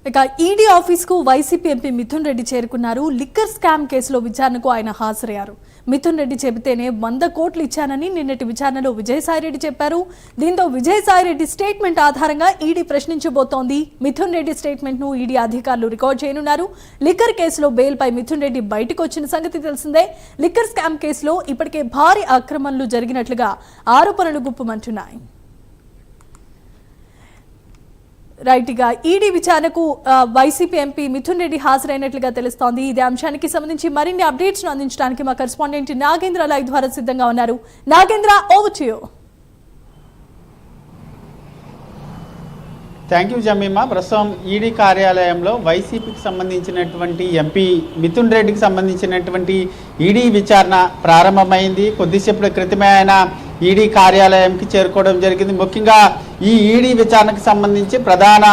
ఇక ED office కు YCP MP Mithun Reddy చేరుకున్నారు. లిక్కర్ స్కామ్ కేసులో విచారణకు ఆయన హాజరయ్యారు. మిథున్ రెడ్డి చెబితేనే 100 కోట్లు ఇచ్చానని నిన్నటి విచారణలో విజయసాయిరెడ్డి చెప్పారు. దీంతో విజయసాయిరెడ్డి స్టేట్మెంట్ ఆధారంగా ఈడీ ప్రశ్నించబోతోంది. మిథున్ రెడ్డి స్టేట్మెంట్ ను ఈడీ అధికారులు రికార్డ్ చేయనున్నారు. లిక్కర్ కేసులో బెయిల్ పై మిథున్ రెడ్డి బయటకు వచ్చిన సంగతి తెలిసిందే. లిక్కర్ స్కామ్ కేసులో ఇప్పటికే భారీ అక్రమాలు జరిగినట్లుగా ఆరోపణలు గుప్పమంటున్నాయి. రైట్ గా ఈడీ విచారణకు వైసీపీ ఎంపీ మిథున్ రెడ్డి హాజరైనట్లుగా తెలుస్తోంది. ఇదే అంశానికి సంబంధించి మరిన్ని అప్డేట్స్ ను అందించడానికి మా కరెస్పాండెంట్ నాగేంద్ర లైవ్ ద్వారా సిద్ధంగా ఉన్నారు. Nagendra, over to you. Thank you Jemimah. ప్రస్తుతం ఈడీ కార్యాలయంలో వైసీపీకి సంబంధించినటువంటి ఎంపీ మిథున్ రెడ్డికి సంబంధించినటువంటి ఈడీ విచారణ ప్రారంభమైంది. కొద్దిసేపటి క్రితమే ఆయన ఈడీ కార్యాలయంకి చేరుకోవడం జరిగింది. ముఖ్యంగా ఈ ఈడీ విచారణకు సంబంధించి ప్రధాన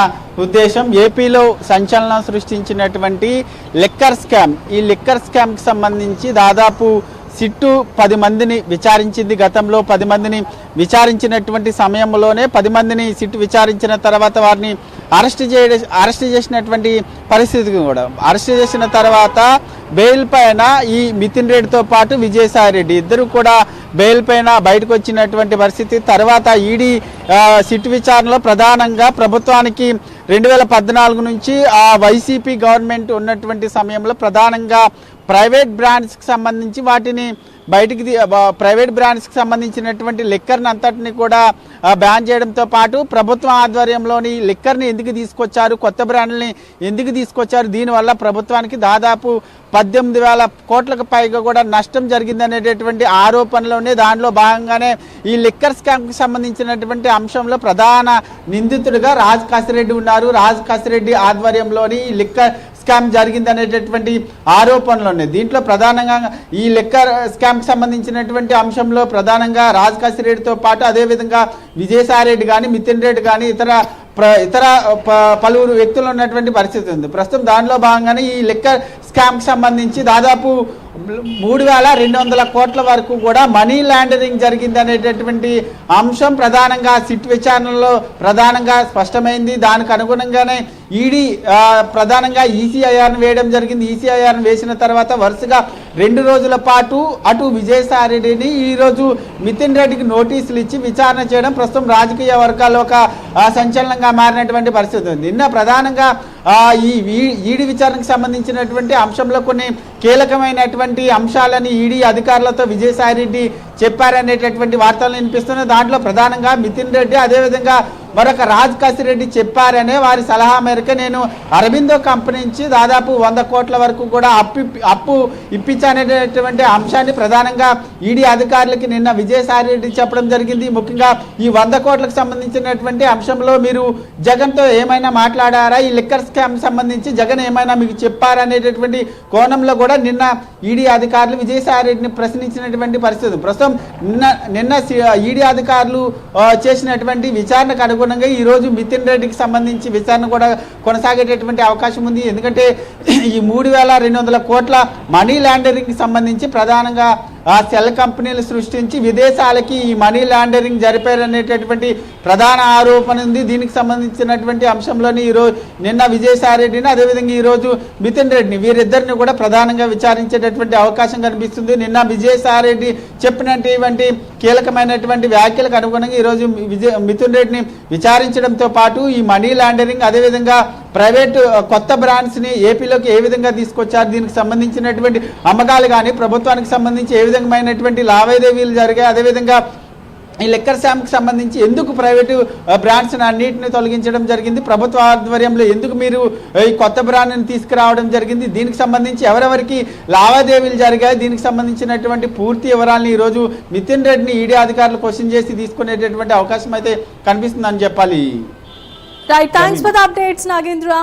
ఉద్దేశం ఏపీలో సంచలనం సృష్టించినటువంటి లిక్కర్ స్కామ్. ఈ లిక్కర్ స్కామ్కి సంబంధించి దాదాపు సిట్టు 10 మందిని విచారించింది. గతంలో 10 మందిని విచారించినటువంటి సమయంలోనే 10 మందిని సిట్టు విచారించిన తర్వాత వారిని అరెస్ట్ చేసినటువంటి పరిస్థితి కూడా. అరెస్ట్ చేసిన తర్వాత బెయిల్ పైన ఈ మిథున్ రెడ్డితో పాటు విజయసాయిరెడ్డి ఇద్దరు కూడా బెయిల్ పైన బయటకు వచ్చినటువంటి పరిస్థితి. తర్వాత ఈడీ సిట్టు విచారణలో ప్రధానంగా ప్రభుత్వానికి 2014 నుంచి ఆ వైసీపీ గవర్నమెంట్ ఉన్నటువంటి సమయంలో ప్రధానంగా ప్రైవేట్ బ్రాండ్స్కి సంబంధించి వాటిని బయటికి ప్రైవేట్ బ్రాండ్స్కి సంబంధించినటువంటి లిక్కర్ని అంతటిని కూడా బ్యాన్ చేయడంతో పాటు ప్రభుత్వం ఆధ్వర్యంలోని లిక్కర్ని ఎందుకు తీసుకొచ్చారు, కొత్త బ్రాండ్ని ఎందుకు తీసుకొచ్చారు, దీనివల్ల ప్రభుత్వానికి దాదాపు 18,000 కోట్లకు పైగా కూడా నష్టం జరిగిందనేటటువంటి ఆరోపణలోనే దానిలో భాగంగానే ఈ లిక్కర్ స్కామ్కి సంబంధించినటువంటి అంశంలో ప్రధాన నిందితుడిగా రాజ్ కాసిరెడ్డి ఉన్నారు. రాజ్ కాసిరెడ్డి ఆధ్వర్యంలోని ఈ లిక్కర్ స్కామ్ జరిగిందనేటటువంటి ఆరోపణలు ఉన్నాయి. దీంట్లో ప్రధానంగా ఈ లిక్కర్ స్కామ్కి సంబంధించినటువంటి అంశంలో ప్రధానంగా రాజ్ కాసిరెడ్డితో పాటు అదేవిధంగా విజయసాయిరెడ్డి కానీ మిథున్ రెడ్డి కానీ ఇతర పలువురు వ్యక్తులు ఉన్నటువంటి పరిస్థితి ఉంది. ప్రస్తుతం దానిలో భాగంగానే ఈ లిక్కర్ స్కామ్కి సంబంధించి దాదాపు 3,200 కోట్ల వరకు కూడా మనీ లాండరింగ్ జరిగింది అనేటటువంటి అంశం ప్రధానంగా సిట్ విచారణలో ప్రధానంగా స్పష్టమైంది. దానికి అనుగుణంగానే ఈడీ ప్రధానంగా ఈసీఐఆర్ను వేయడం జరిగింది. ఈసీఐఆర్ను వేసిన తర్వాత వరుసగా 2 రోజుల పాటు అటు విజయసాయిరెడ్డిని ఈరోజు మిథున్ రెడ్డికి నోటీసులు ఇచ్చి విచారణ చేయడం ప్రస్తుతం రాజకీయ వర్గాల్లో ఒక సంచలనంగా మారినటువంటి పరిస్థితి ఉంది. నిన్న ప్రధానంగా ఈ ఈడీ విచారణకు సంబంధించినటువంటి అంశంలో కొన్ని కీలకమైనటువంటి అంశాలని ఈడీ అధికారులతో విజయసాయిరెడ్డి చెప్పారనేటటువంటి వార్తలు వినిపిస్తున్నాయి. దాంట్లో ప్రధానంగా మిథున్ రెడ్డి అదేవిధంగా మరొక రాజ్ కాసిరెడ్డి చెప్పారనే వారి సలహా మేరకు నేను అరబిందో కంపెనీ నుంచి దాదాపు 100 కోట్ల వరకు కూడా అప్పు ఇప్పించనేటటువంటి అంశాన్ని ప్రధానంగా ఈడీ అధికారులకి నిన్న విజయసాయిరెడ్డి చెప్పడం జరిగింది. ముఖ్యంగా ఈ 100 కోట్లకు సంబంధించినటువంటి అంశంలో మీరు జగన్తో ఏమైనా మాట్లాడారా, ఈ లిక్కర్ స్కామ్ సంబంధించి జగన్ ఏమైనా మీకు చెప్పారనేటటువంటి కోణంలో కూడా నిన్న ఈడీ అధికారులు విజయసాయిరెడ్డిని ప్రశ్నించినటువంటి పరిస్థితి. ప్రస్తుతం నిన్న ఈడీ అధికారులు చేసినటువంటి విచారణకు అనుగుణంగా ఈరోజు మిథున్ రెడ్డికి సంబంధించి విచారణ కూడా కొనసాగేటటువంటి అవకాశం ఉంది. ఎందుకంటే ఈ 3,200 కోట్ల మనీ లాండరింగ్కి సంబంధించి ప్రధానంగా సెల్ కంపెనీలు సృష్టించి విదేశాలకి ఈ మనీ లాండరింగ్ జరిపారనేటటువంటి ప్రధాన ఆరోపణ ఉంది. దీనికి సంబంధించినటువంటి అంశంలోని ఈరోజు నిన్న విజయసాయిరెడ్డిని అదేవిధంగా ఈరోజు మిథున్ రెడ్డిని వీరిద్దరిని కూడా ప్రధానంగా విచారించేటటువంటి అవకాశం కనిపిస్తుంది. నిన్న విజయసాయిరెడ్డి చెప్పినటువంటి కీలకమైనటువంటి వ్యాఖ్యలకు అనుగుణంగా ఈరోజు మిథున్ రెడ్డిని విచారించడంతో పాటు ఈ మనీ లాండరింగ్ అదేవిధంగా ప్రైవేటు కొత్త బ్రాండ్స్ని ఏపీలోకి ఏ విధంగా తీసుకొచ్చారు, దీనికి సంబంధించినటువంటి అమ్మకాలు కానీ ప్రభుత్వానికి సంబంధించి ఏ విధమైనటువంటి లావాదేవీలు జరిగాయి, అదేవిధంగా ఈ లిక్కర్ స్కామ్కి సంబంధించి ఎందుకు ప్రైవేటు బ్రాండ్స్ని అన్నింటినీ తొలగించడం జరిగింది, ప్రభుత్వ ఆధ్వర్యంలో ఎందుకు మీరు ఈ కొత్త బ్రాండ్ని తీసుకురావడం జరిగింది, దీనికి సంబంధించి ఎవరెవరికి లావాదేవీలు జరిగాయి, దీనికి సంబంధించినటువంటి పూర్తి వివరాలను ఈరోజు మిథున్ రెడ్డిని ఈడీ అధికారులు క్వశ్చన్ చేసి తీసుకునేటటువంటి అవకాశం అయితే కనిపిస్తుందని చెప్పాలి. Right, thanks for the updates Nagendra.